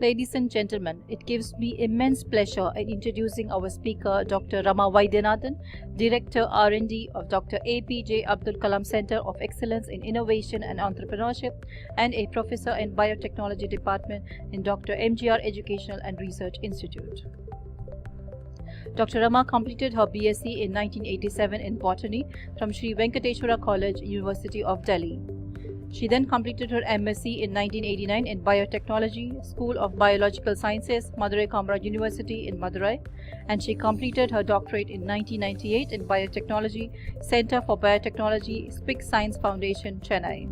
Ladies and gentlemen, it gives me immense pleasure in introducing our speaker, Dr. Rama Vaidyanathan, Director R&D of Dr. APJ Abdul Kalam Center of Excellence in Innovation and Entrepreneurship and a Professor in Biotechnology Department in Dr. MGR Educational and Research Institute. Dr. Rama completed her BSc in 1987 in Botany from Sri Venkateswara College, University of Delhi. She then completed her MSc in 1989 in Biotechnology, School of Biological Sciences, Madurai Kamaraj University in Madurai, and she completed her doctorate in 1998 in Biotechnology, Center for Biotechnology, SPIC Science Foundation, Chennai.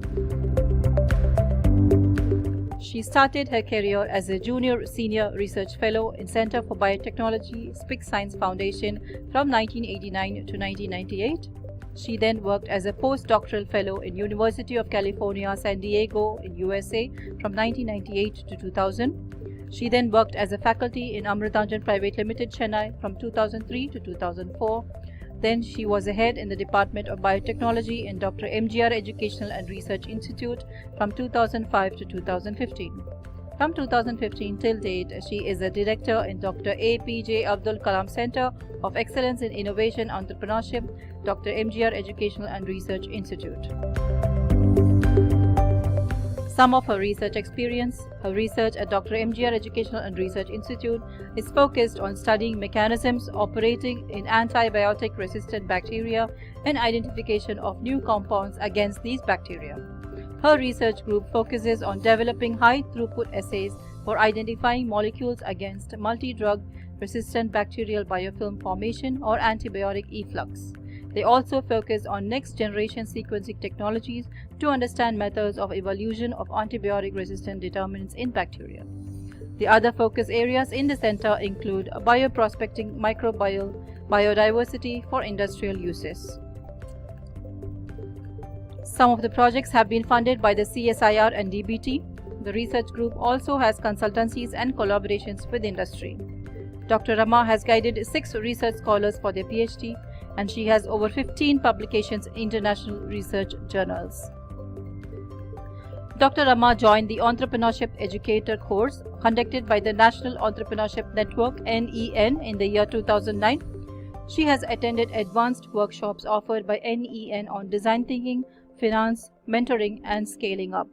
She started her career as a Junior Senior Research Fellow in Center for Biotechnology, SPIC Science Foundation from 1989 to 1998. She then worked as a postdoctoral fellow in University of California, San Diego in USA from 1998 to 2000. She then worked as a faculty in Amritanjan Private Limited, Chennai from 2003 to 2004. Then she was a head in the Department of Biotechnology in Dr. MGR Educational and Research Institute from 2005 to 2015. From 2015 till date, she is a director in Dr. APJ Abdul Kalam Center of Excellence in Innovation and Entrepreneurship, Dr. MGR Educational and Research Institute. Some of her research experience. Her research at Dr. MGR Educational and Research Institute is focused on studying mechanisms operating in antibiotic-resistant bacteria and identification of new compounds against these bacteria. Her research group focuses on developing high-throughput assays for identifying molecules against multi-drug resistant bacterial biofilm formation or antibiotic efflux. They also focus on next-generation sequencing technologies to understand methods of evolution of antibiotic-resistant determinants in bacteria. The other focus areas in the center include bioprospecting microbial biodiversity for industrial uses. Some of the projects have been funded by the CSIR and DBT. The research group also has consultancies and collaborations with industry. Dr. Rama has guided 6 research scholars for their PhD, and she has over 15 publications in international research journals. Dr. Rama joined the Entrepreneurship Educator course conducted by the National Entrepreneurship Network (NEN) in the year 2009. She has attended advanced workshops offered by NEN on design thinking, finance, mentoring, and scaling up.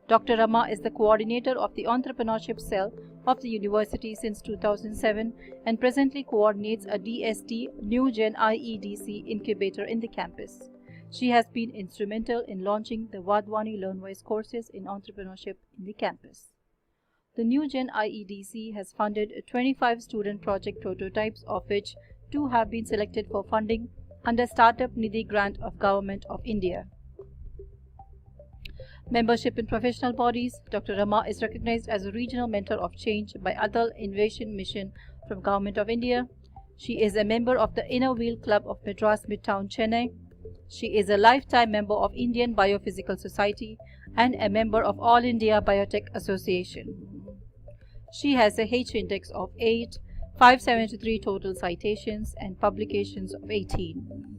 Dr. Rama is the coordinator of the Entrepreneurship Cell of the university since 2007 and presently coordinates a DST New Gen IEDC incubator in the campus. She has been instrumental in launching the Vadhwani LearnWise courses in entrepreneurship in the campus. The New Gen IEDC has funded 25 student project prototypes, of which 2 have been selected for funding under Startup Nidhi grant of Government of India. Membership in professional bodies. Dr. Rama is recognized as a regional mentor of change by Atal Innovation Mission from Government of India. She is a member of the Inner Wheel Club of Madras Midtown, Chennai. She is a lifetime member of Indian Biophysical Society and a member of All India Biotech Association. She has a H index of 8, 573 total citations and publications of 18.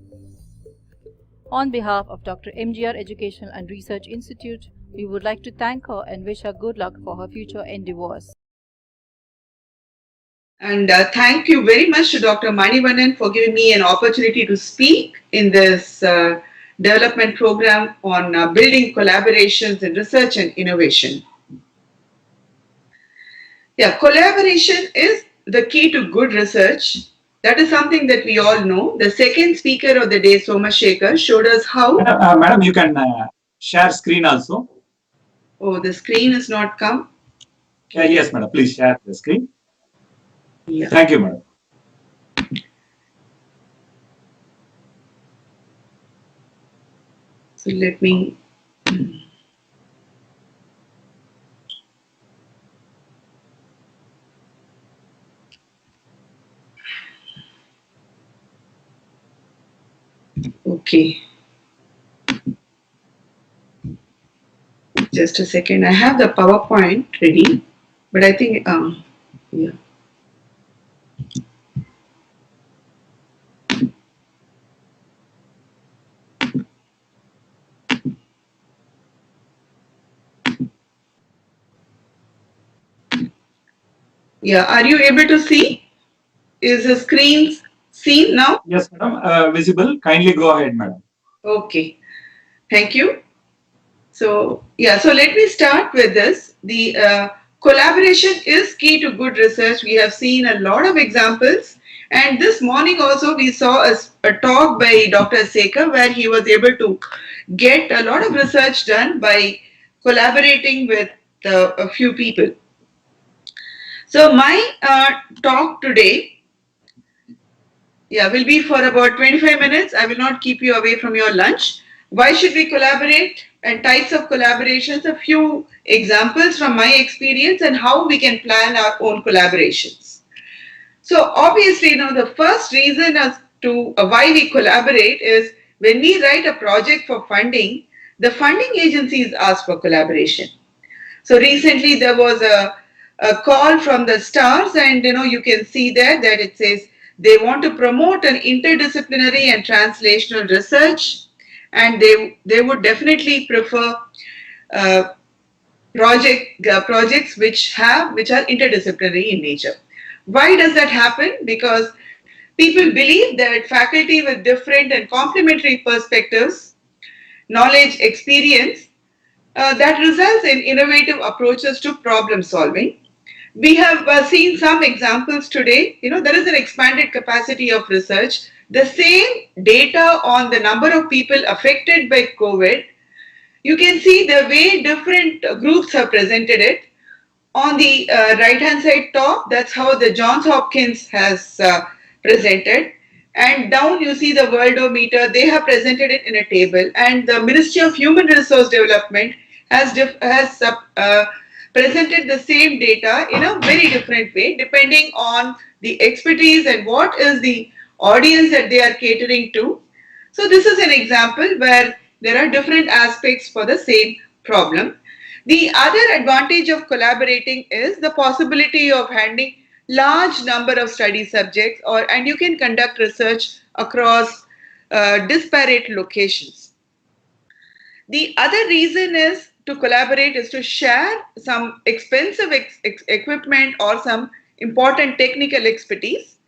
On behalf of Dr. MGR Educational and Research Institute, we would like to thank her and wish her good luck for her future endeavors. And thank you very much to Dr. Manivannan for giving me an opportunity to speak in this development program on building collaborations in research and innovation. Yeah, collaboration is the key to good research. That is something that we all know. The second speaker of the day, Somashekar, showed us how... Madam, you can share screen also. Oh, the screen has not come? Yes, madam. Please share the screen. Yeah. Thank you, madam. So let me... Okay. Just a second. I have the PowerPoint ready, but I think, yeah. Yeah, are you able to see? Is the screen seen now? Yes, madam. Visible. Kindly go ahead, madam. Okay, thank you. So, yeah, so let me start with this. The collaboration is key to good research. We have seen a lot of examples. And this morning also we saw a talk by Dr. Sekar where he was able to get a lot of research done by collaborating with a few people. So my talk today, yeah, will be for about 25 minutes. I will not keep you away from your lunch. Why should we collaborate and types of collaborations? A few examples from my experience and how we can plan our own collaborations. So obviously, the first reason as to why we collaborate is when we write a project for funding, the funding agencies ask for collaboration. So recently there was a call from the stars, and you can see there that it says they want to promote an interdisciplinary and translational research, and they would definitely prefer uh, projects which are interdisciplinary in nature. Why does that happen? Because people believe that faculty with different and complementary perspectives, knowledge, experience, that results in innovative approaches to problem solving. We have seen some examples today. There is an expanded capacity of research. The same data on the number of people affected by COVID, you can see the way different groups have presented it. On the right hand side top, that's how the Johns Hopkins has presented. And down you see the Worldometer, they have presented it in a table. And the Ministry of Human Resource Development has presented the same data in a very different way, depending on the expertise and what is the audience that they are catering to. So this is an example where there are different aspects for the same problem. The other advantage of collaborating is the possibility of handling large number of study subjects, and you can conduct research across disparate locations. The other reason is to collaborate is to share some expensive equipment or some important technical expertise.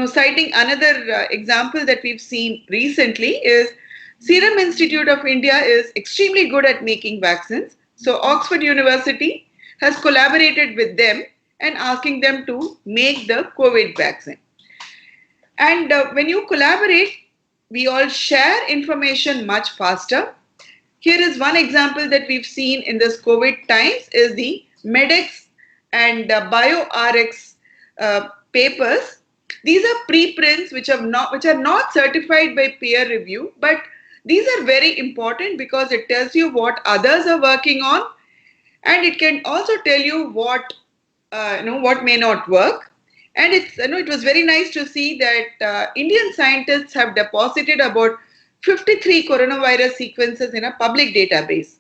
Citing another example that we've seen recently is Serum Institute of India is extremely good at making vaccines. So Oxford University has collaborated with them and asking them to make the COVID vaccine. And when you collaborate, we all share information much faster. Here is one example that we've seen in this COVID times is the MEDEX and BioRx papers. These are preprints which are not certified by peer review, but these are very important because it tells you what others are working on, and it can also tell you what what may not work. And it was very nice to see that Indian scientists have deposited about 53 coronavirus sequences in a public database.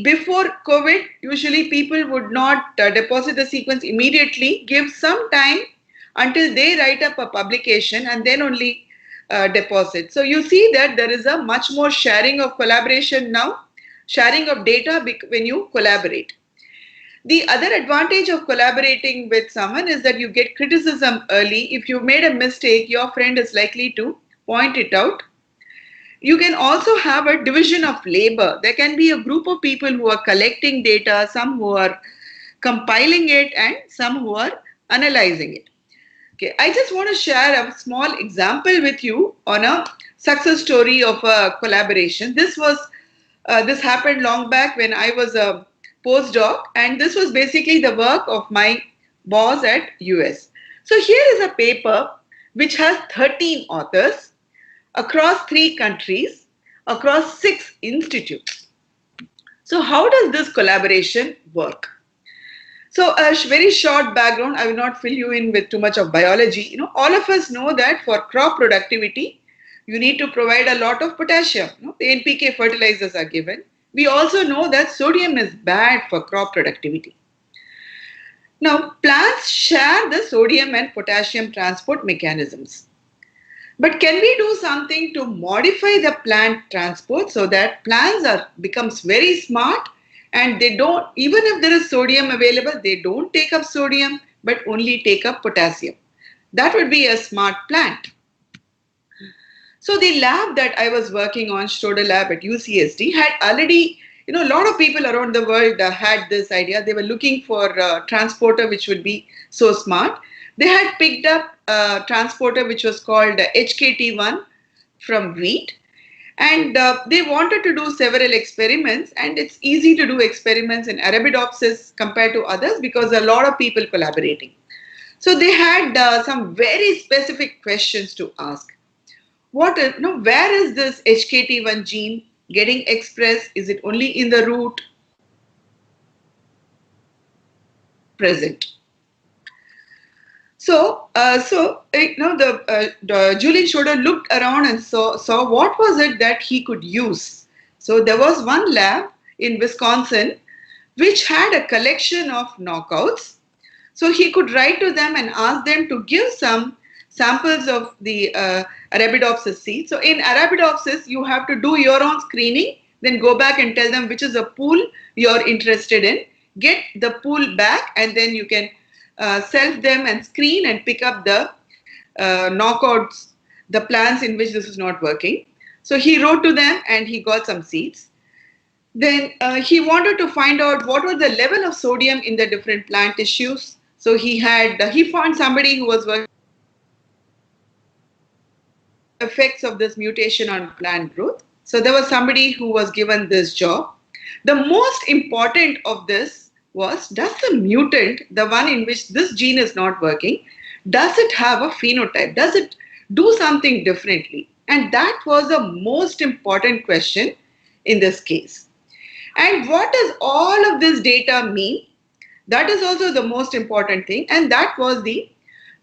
Before COVID, usually people would not deposit the sequence immediately, give some time until they write up a publication and then only deposit. So you see that there is a much more sharing of collaboration now, sharing of data when you collaborate. The other advantage of collaborating with someone is that you get criticism early. If you made a mistake, your friend is likely to point it out. You can also have a division of labor. There can be a group of people who are collecting data, some who are compiling it, and some who are analyzing it. Okay, I just want to share a small example with you on a success story of a collaboration. This happened long back when I was a postdoc, and this was basically the work of my boss at US. So here is a paper which has 13 authors across 3 countries, across 6 institutes. So how does this collaboration work? So a very short background, I will not fill you in with too much of biology. All of us know that for crop productivity, you need to provide a lot of potassium. The NPK fertilizers are given. We also know that sodium is bad for crop productivity. Now, plants share the sodium and potassium transport mechanisms. But can we do something to modify the plant transport so that plants becomes very smart and they don't, even if there is sodium available, they don't take up sodium but only take up potassium. That would be a smart plant. So the lab that I was working on, Schroeder lab at UCSD, had already, a lot of people around the world had this idea. They were looking for a transporter which would be so smart. They had picked up a transporter which was called HKT1 from wheat. And they wanted to do several experiments, and it's easy to do experiments in Arabidopsis compared to others because a lot of people collaborating. So they had some very specific questions to ask. Where is this HKT1 gene getting expressed? Is it only in the root? Present. So, Julian Schroeder looked around and saw what was it that he could use. So there was one lab in Wisconsin which had a collection of knockouts. So he could write to them and ask them to give some samples of the Arabidopsis seed. So in Arabidopsis, you have to do your own screening, then go back and tell them which is a pool you're interested in, get the pool back, and then you can self them and screen and pick up the knockouts, the plants in which this is not working. So he wrote to them and he got some seeds. Then he wanted to find out what was the level of sodium in the different plant tissues. So he found somebody who was working effects of this mutation on plant growth. So there was somebody who was given this job. The most important of this was, does the mutant, the one in which this gene is not working, does it have a phenotype? Does it do something differently? And that was the most important question in this case. And what does all of this data mean? That is also the most important thing. And that was the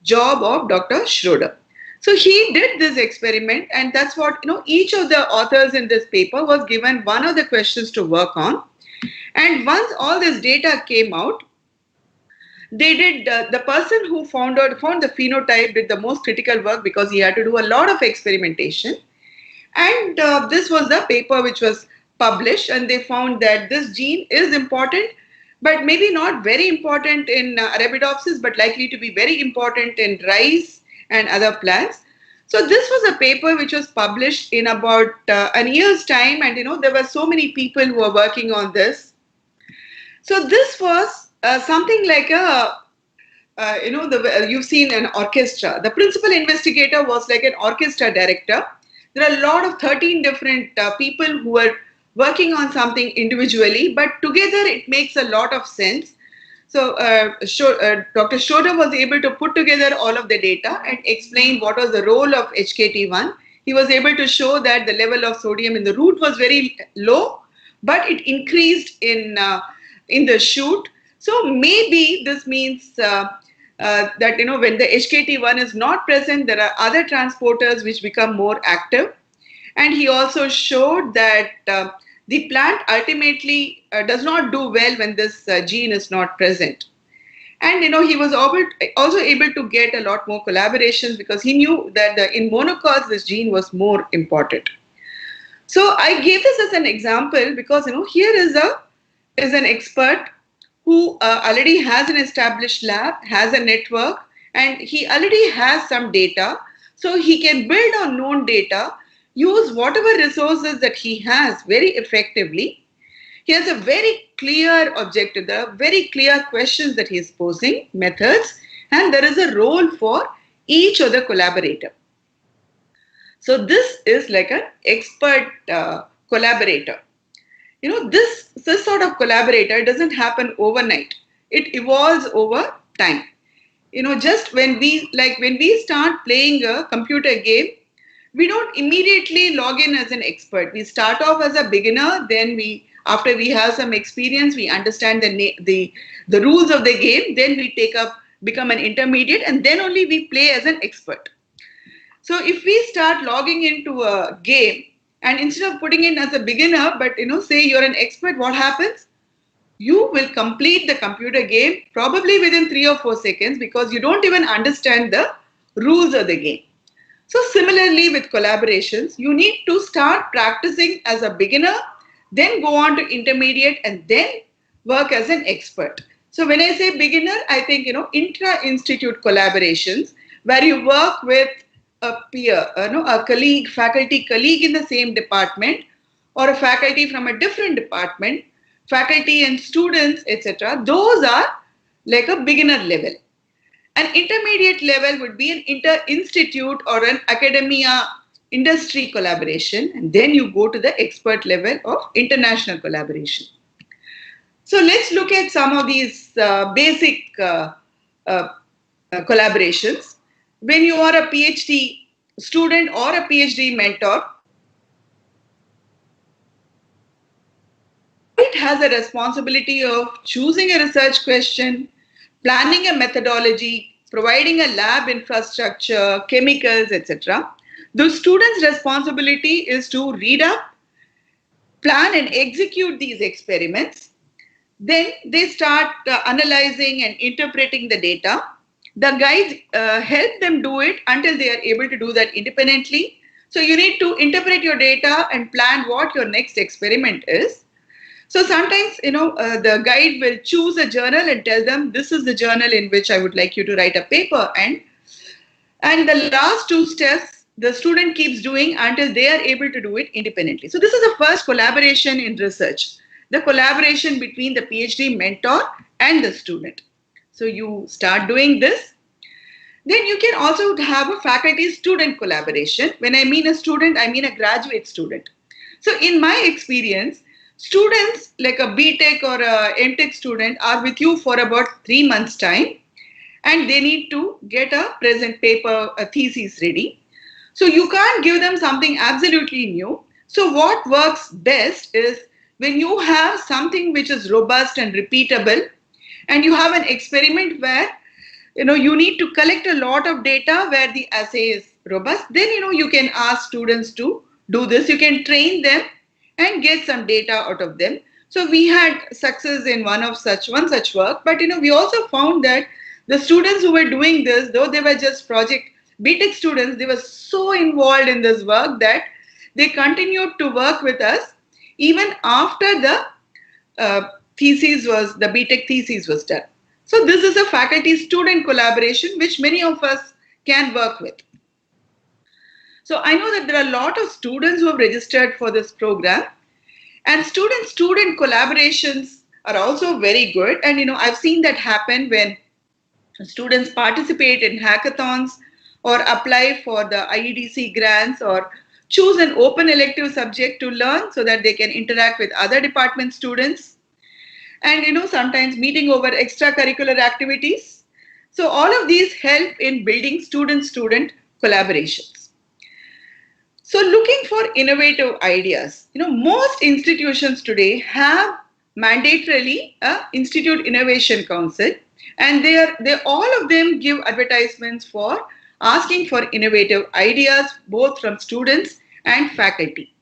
job of Dr. Schroeder. So he did this experiment, and that's what, each of the authors in this paper was given one of the questions to work on. And once all this data came out, they did, the person who found the phenotype did the most critical work because he had to do a lot of experimentation. And this was the paper which was published, and they found that this gene is important, but maybe not very important in Arabidopsis, but likely to be very important in rice and other plants. So this was a paper which was published in about a year's time, and there were so many people who were working on this. So this was something like you've seen an orchestra. The principal investigator was like an orchestra director. There are a lot of 13 different people who were working on something individually, but together it makes a lot of sense. So Dr. Schroeder was able to put together all of the data and explain what was the role of HKT1. He was able to show that the level of sodium in the root was very low, but it increased in the shoot. So maybe this means that when the HKT1 is not present, there are other transporters which become more active. And he also showed that the plant ultimately does not do well when this gene is not present. And he was also able to get a lot more collaborations because he knew that in monocots this gene was more important. So I gave this as an example because here is an expert who already has an established lab, has a network, and he already has some data. So he can build on known data, use whatever resources that he has very effectively. He has a very clear objective. There are very clear questions that he is posing, methods, and there is a role for each of the collaborator. So this is like an expert collaborator. This sort of collaborator doesn't happen overnight. It evolves over time. Just when we start playing a computer game, we don't immediately log in as an expert. We start off as a beginner, then after we have some experience, we understand the rules of the game, then we become an intermediate, and then only we play as an expert. So if we start logging into a game, and instead of putting in as a beginner, but say you're an expert, what happens? You will complete the computer game probably within 3 or 4 seconds because you don't even understand the rules of the game. So similarly with collaborations, you need to start practicing as a beginner, then go on to intermediate, and then work as an expert. So when I say beginner, I think, intra-institute collaborations where you work with a peer, a colleague, faculty colleague in the same department, or a faculty from a different department, faculty and students, etc. Those are like a beginner level. An intermediate level would be an inter-institute or an academia industry collaboration, and then you go to the expert level of international collaboration. So let's look at some of these basic collaborations. When you are a PhD student or a PhD mentor, it has a responsibility of choosing a research question, planning a methodology, providing a lab infrastructure, chemicals, etc. The student's responsibility is to read up, plan and execute these experiments. Then they start analyzing and interpreting the data. The guides help them do it until they are able to do that independently. So you need to interpret your data and plan what your next experiment is. So sometimes, the guide will choose a journal and tell them, this is the journal in which I would like you to write a paper. And the last two steps, the student keeps doing until they are able to do it independently. So this is the first collaboration in research, the collaboration between the PhD mentor and the student. So you start doing this. Then you can also have a faculty-student collaboration. When I mean a student, I mean a graduate student. So in my experience, students like a BTech or a MTech student are with you for about 3 months' time, and they need to get a present paper, a thesis ready. So you can't give them something absolutely new. So what works best is when you have something which is robust and repeatable, and you have an experiment where you need to collect a lot of data where the assay is robust, then you can ask students to do this. You can train them and get some data out of them. So we had success in one such work, but we also found that the students who were doing this, though they were just project BTech students, they were so involved in this work that they continued to work with us even after the BTech thesis was done. So this is a faculty-student collaboration which many of us can work with. So I know that there are a lot of students who have registered for this program, and student-student collaborations are also very good. And I've seen that happen when students participate in hackathons or apply for the IEDC grants or choose an open elective subject to learn so that they can interact with other department students. And sometimes meeting over extracurricular activities. So all of these help in building student-student collaborations. So looking for innovative ideas, most institutions today have mandatorily a Institute Innovation Council, and they all of them give advertisements for asking for innovative ideas both from students and faculty.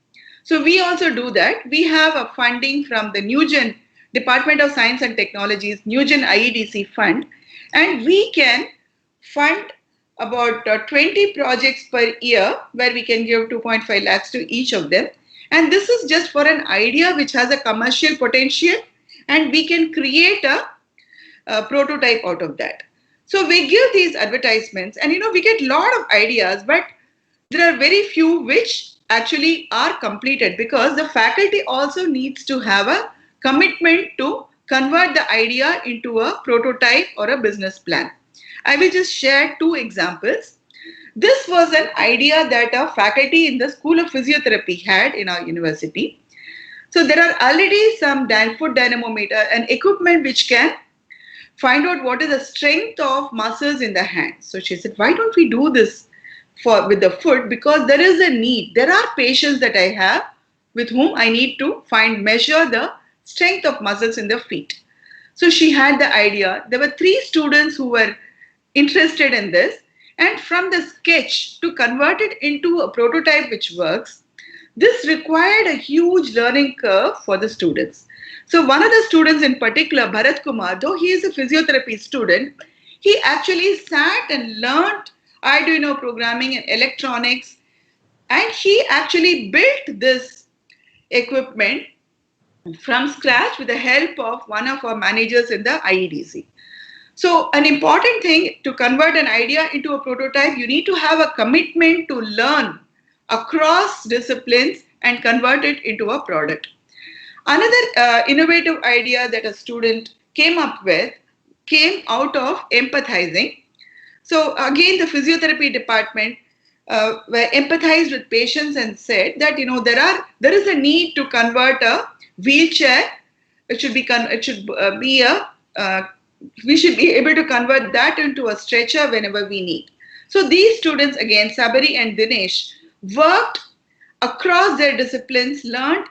So we also do that. We have a funding from the Newgen Department of Science and Technology's Newgen IEDC fund, and we can fund about 20 projects per year where we can give 2.5 lakhs to each of them. And this is just for an idea which has a commercial potential, and we can create a prototype out of that. So we give these advertisements, and we get a lot of ideas, but there are very few which actually are completed because the faculty also needs to have a commitment to convert the idea into a prototype or a business plan. I will just share 2 examples. This was an idea that a faculty in the School of Physiotherapy had in our university. So there are already some foot dynamometer and equipment which can find out what is the strength of muscles in the hand. So she said, why don't we do this with the foot? Because there is a need. There are patients that I have with whom I need to measure the strength of muscles in the feet. So she had the idea. There were 3 students who were interested in this, and from the sketch to convert it into a prototype which works, this required a huge learning curve for the students. So one of the students in particular, Bharat Kumar, though he is a physiotherapy student, he actually sat and learned Arduino programming and electronics, and he actually built this equipment from scratch with the help of one of our managers in the IEDC. So an important thing to convert an idea into a prototype, you need to have a commitment to learn across disciplines and convert it into a product. Another innovative idea that a student came up with came out of empathizing. So again, the physiotherapy department were empathized with patients and said that there is a need to convert a wheelchair. It should be we should be able to convert that into a stretcher whenever we need. So these students, again, Sabari and Dinesh, worked across their disciplines, learned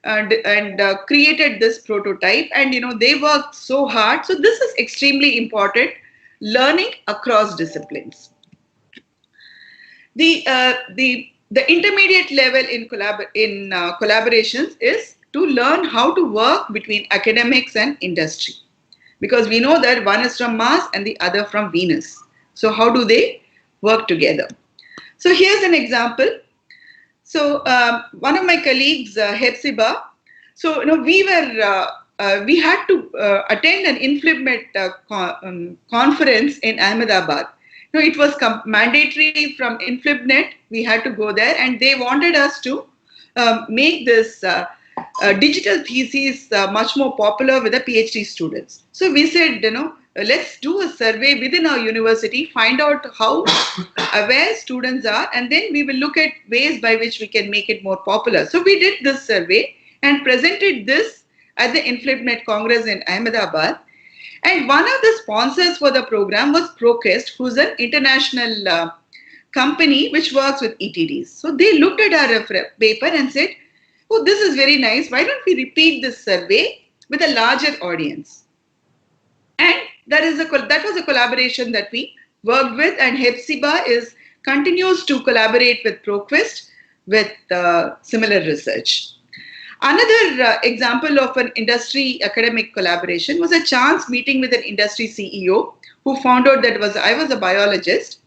and created this prototype, and they worked so hard. So this is extremely important, learning across disciplines. The intermediate level in collaborations is to learn how to work between academics and industry, because we know that one is from Mars and the other from Venus. So how do they work together? So here's an example. So one of my colleagues, Hepzibah, so we had to attend an InflibNet conference in Ahmedabad. It was mandatory from InflibNet. We had to go there, and they wanted us to make this digital thesis much more popular with the PhD students. So we said, let's do a survey within our university, find out how aware students are, and then we will look at ways by which we can make it more popular. So we did this survey and presented this at the InflibNet Congress in Ahmedabad. And one of the sponsors for the program was ProQuest, who's an international company which works with ETDs. So they looked at our paper and said, oh, this is very nice. Why don't we repeat this survey with a larger audience? And that was a collaboration that we worked with, and Hepzibah continues to collaborate with ProQuest with similar research. Another example of an industry academic collaboration was a chance meeting with an industry CEO who found out that I was a biologist,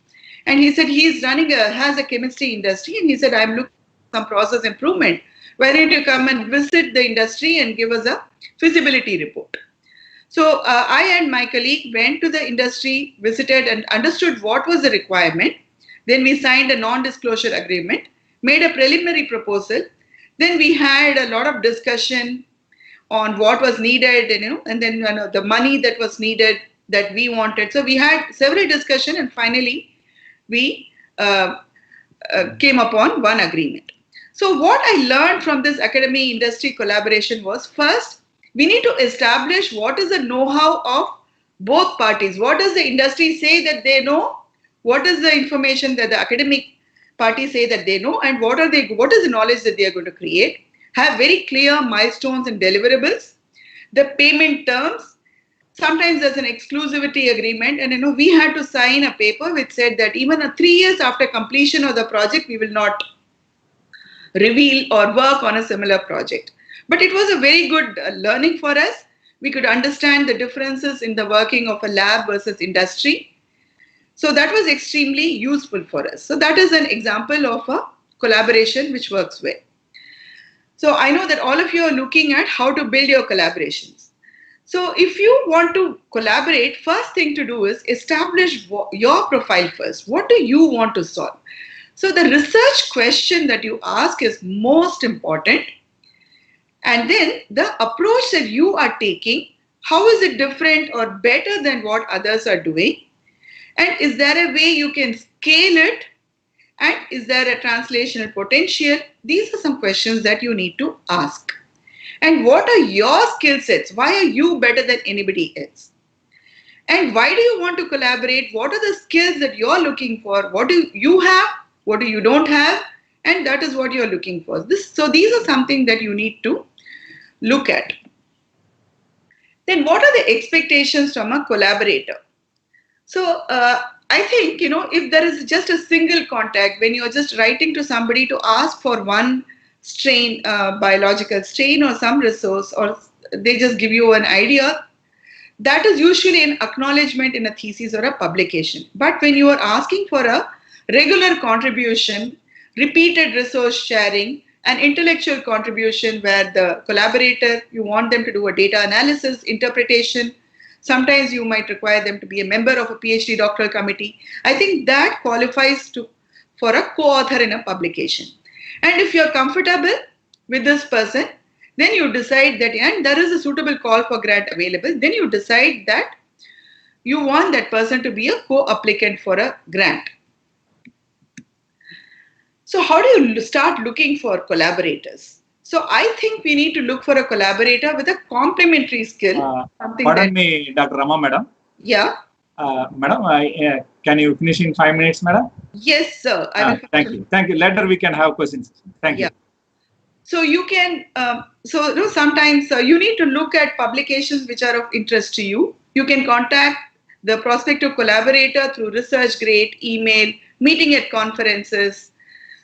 and he said he's has a chemistry industry, and he said, I'm looking for some process improvement. Why don't you come and visit the industry and give us a feasibility report? So I and my colleague went to the industry, visited and understood what was the requirement. Then we signed a non-disclosure agreement, made a preliminary proposal. Then we had a lot of discussion on what was needed, and then the money that was needed that we wanted. So we had several discussions, and finally we came upon one agreement. So what I learned from this academy industry collaboration was, first, we need to establish what is the know-how of both parties. What does the industry say that they know? What is the information that the academic parties say that they know? And what is the knowledge that they are going to create? Have very clear milestones and deliverables. The payment terms. Sometimes there's an exclusivity agreement, and we had to sign a paper which said that even 3 years after completion of the project, we will not reveal or work on a similar project. But it was a very good learning for us. We could understand the differences in the working of a lab versus industry. So that was extremely useful for us. So that is an example of a collaboration which works well. So I know that all of you are looking at how to build your collaborations. So if you want to collaborate, first thing to do is establish your profile first. What do you want to solve? So the research question that you ask is most important. And then the approach that you are taking, how is it different or better than what others are doing? And is there a way you can scale it? And is there a translational potential? These are some questions that you need to ask. And what are your skill sets? Why are you better than anybody else? And why do you want to collaborate? What are the skills that you're looking for? What do you have? What do you don't have? And that is what you're looking for. So these are something that you need to look at. Then what are the expectations from a collaborator? So I think, if there is just a single contact, when you're just writing to somebody to ask for one strain, biological strain or some resource, or they just give you an idea, that is usually an acknowledgement in a thesis or a publication. But when you are asking for a regular contribution, repeated resource sharing, an intellectual contribution where the collaborator, you want them to do a data analysis, interpretation. Sometimes you might require them to be a member of a PhD doctoral committee. I think that qualifies for a co-author in a publication. And if you're comfortable with this person, then you decide that, and there is a suitable call for grant available, then you decide that you want that person to be a co-applicant for a grant. So how do you start looking for collaborators? So I think we need to look for a collaborator with a complementary skill. Pardon me, Dr. Rama, madam. Yeah. Madam, can you finish in 5 minutes, madam? Yes, sir. Thank you. Thank you. Later we can have questions. Thank you. So you can, sometimes you need to look at publications which are of interest to you. You can contact the prospective collaborator through ResearchGate, email, meeting at conferences.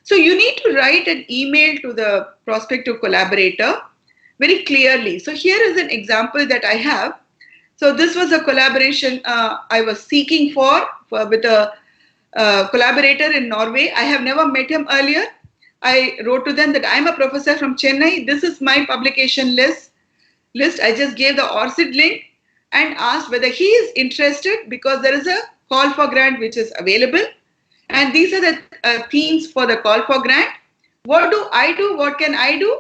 So you need to write an email to the prospective collaborator very clearly. So here is an example that I have. So this was a collaboration I was seeking for with a collaborator in Norway. I have never met him earlier. I wrote to them that I'm a professor from Chennai. This is my publication list. I just gave the ORCID link and asked whether he is interested because there is a call for grant which is available. And these are the themes for the call for grant. What do I do? What can I do?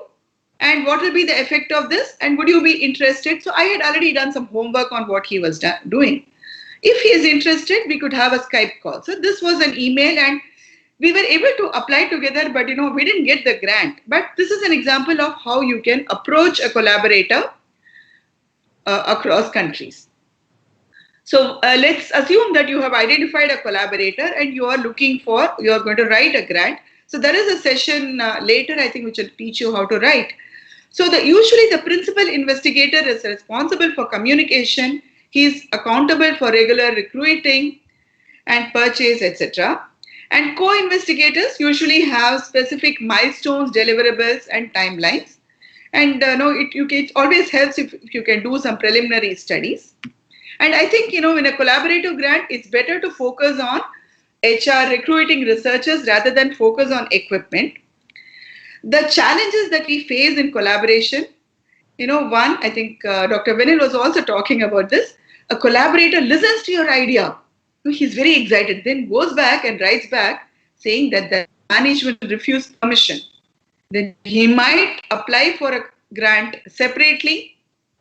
And what will be the effect of this? And would you be interested? So I had already done some homework on what he was doing. If he is interested, we could have a Skype call. So this was an email and we were able to apply together, but we didn't get the grant. But this is an example of how you can approach a collaborator across countries. So let's assume that you have identified a collaborator and you are going to write a grant. So there is a session later, I think, which will teach you how to write. So usually the principal investigator is responsible for communication. He is accountable for regular recruiting and purchase, etc. And co-investigators usually have specific milestones, deliverables, and timelines. And it always helps if you can do some preliminary studies. And I think, in a collaborative grant, it's better to focus on HR, recruiting researchers rather than focus on equipment. The challenges that we face in collaboration, one, I think Dr. Vinil was also talking about this. A collaborator listens to your idea. He's very excited, then goes back and writes back saying that the management refused permission. Then he might apply for a grant separately,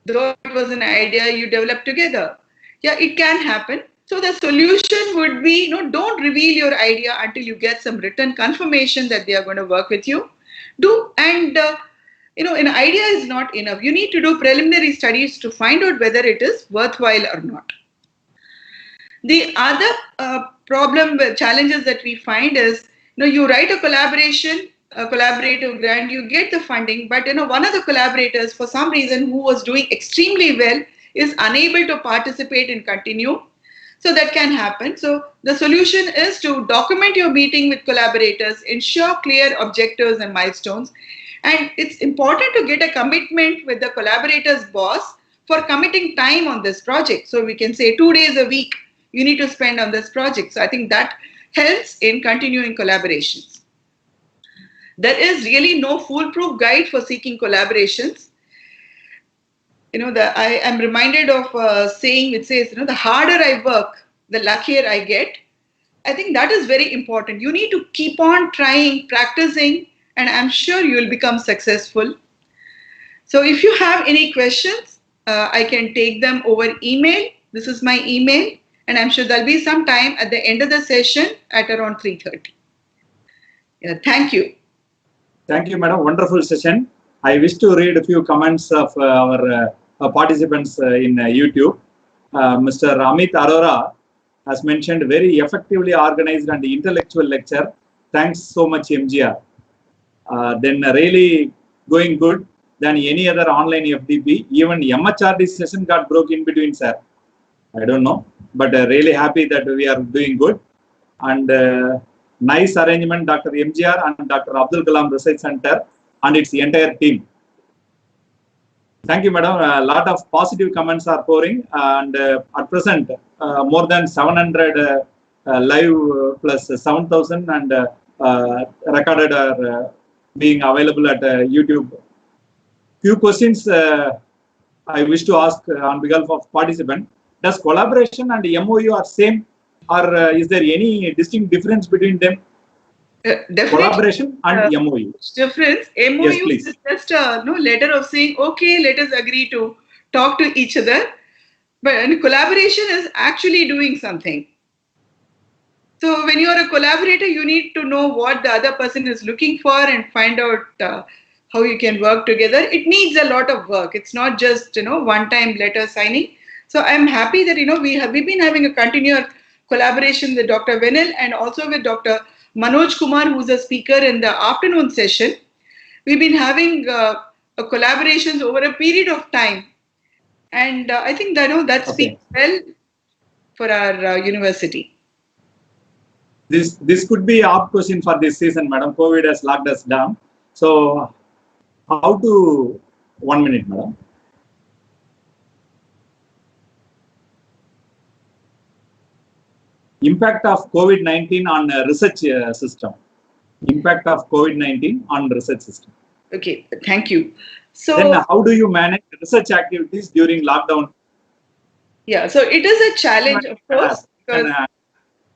though it was an idea you developed together. Yeah, it can happen. So the solution would be, don't reveal your idea until you get some written confirmation that they are going to work with you. An idea is not enough. You need to do preliminary studies to find out whether it is worthwhile or not. The other challenges that we find is, you write a collaborative grant, you get the funding, but one of the collaborators, for some reason, who was doing extremely well, is unable to participate and continue. So that can happen. So the solution is to document your meeting with collaborators, ensure clear objectives and milestones. And it's important to get a commitment with the collaborator's boss for committing time on this project. So we can say 2 days a week you need to spend on this project. So I think that helps in continuing collaborations. There is really no foolproof guide for seeking collaborations. I am reminded of a saying which says, the harder I work, the luckier I get. I think that is very important. You need to keep on trying, practicing, and I'm sure you will become successful. So if you have any questions, I can take them over email. This is my email, and I'm sure there'll be some time at the end of the session at around 3:30. Thank you. Thank you, madam. Wonderful session. I wish to read a few comments of our participants in YouTube. Mr. Amit Arora has mentioned very effectively organized and intellectual lecture. Thanks so much, MGR. Then really going good than any other online FDP. Even MHRD session got broke in between, sir. I don't know, but really happy that we are doing good. And nice arrangement, Dr. MGR and Dr. Abdul Kalam Research Center and its entire team. Thank you, madam. A lot of positive comments are pouring, and at present, more than 700 live plus 7,000 and recorded are being available at YouTube. Few questions I wish to ask on behalf of participant. Does collaboration and MOU are same, or is there any distinct difference between them? Definitely. Collaboration and MOU. Difference. MOU Yes, please. is just a letter of saying, okay, let us agree to talk to each other. But collaboration is actually doing something. So when you are a collaborator, you need to know what the other person is looking for and find out how you can work together. It needs a lot of work. It's not just one-time letter signing. So I'm happy that we've been having a continuous collaboration with Dr. Venil and also with Dr. Manoj Kumar, who's a speaker in the afternoon session. We've been having collaborations over a period of time, and I think that speaks well for our university. This could be our question for this season, madam. COVID has locked us down. So, how to 1 minute, madam? Impact of COVID-19 on research system. Impact of COVID-19 on research system. Okay, thank you. So then, how do you manage research activities during lockdown? Yeah, so it is a challenge, of course. Because,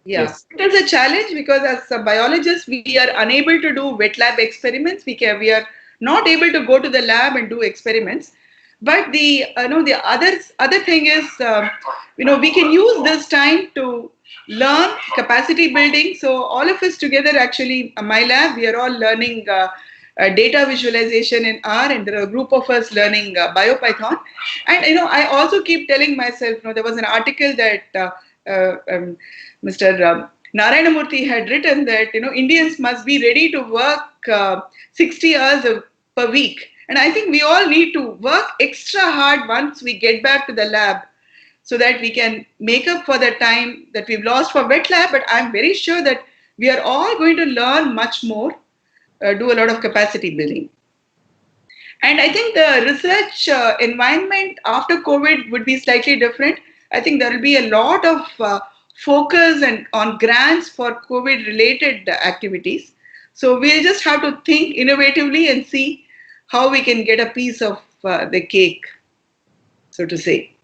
yes. It is a challenge because as a biologist, we are unable to do wet lab experiments. We are not able to go to the lab and do experiments. But the other thing is, we can use this time to learn capacity building. So all of us together, actually, my lab, we are all learning data visualization in R, and there are a group of us learning BioPython. And I also keep telling myself, there was an article that Mr. Narayanamurthy had written that Indians must be ready to work 60 hours per week. And I think we all need to work extra hard once we get back to the lab so that we can make up for the time that we've lost for wet lab. But I'm very sure that we are all going to learn much more, do a lot of capacity building. And I think the research environment after COVID would be slightly different. I think there will be a lot of focus on grants for COVID-related activities. So we'll just have to think innovatively and see how we can get a piece of the cake, so to say.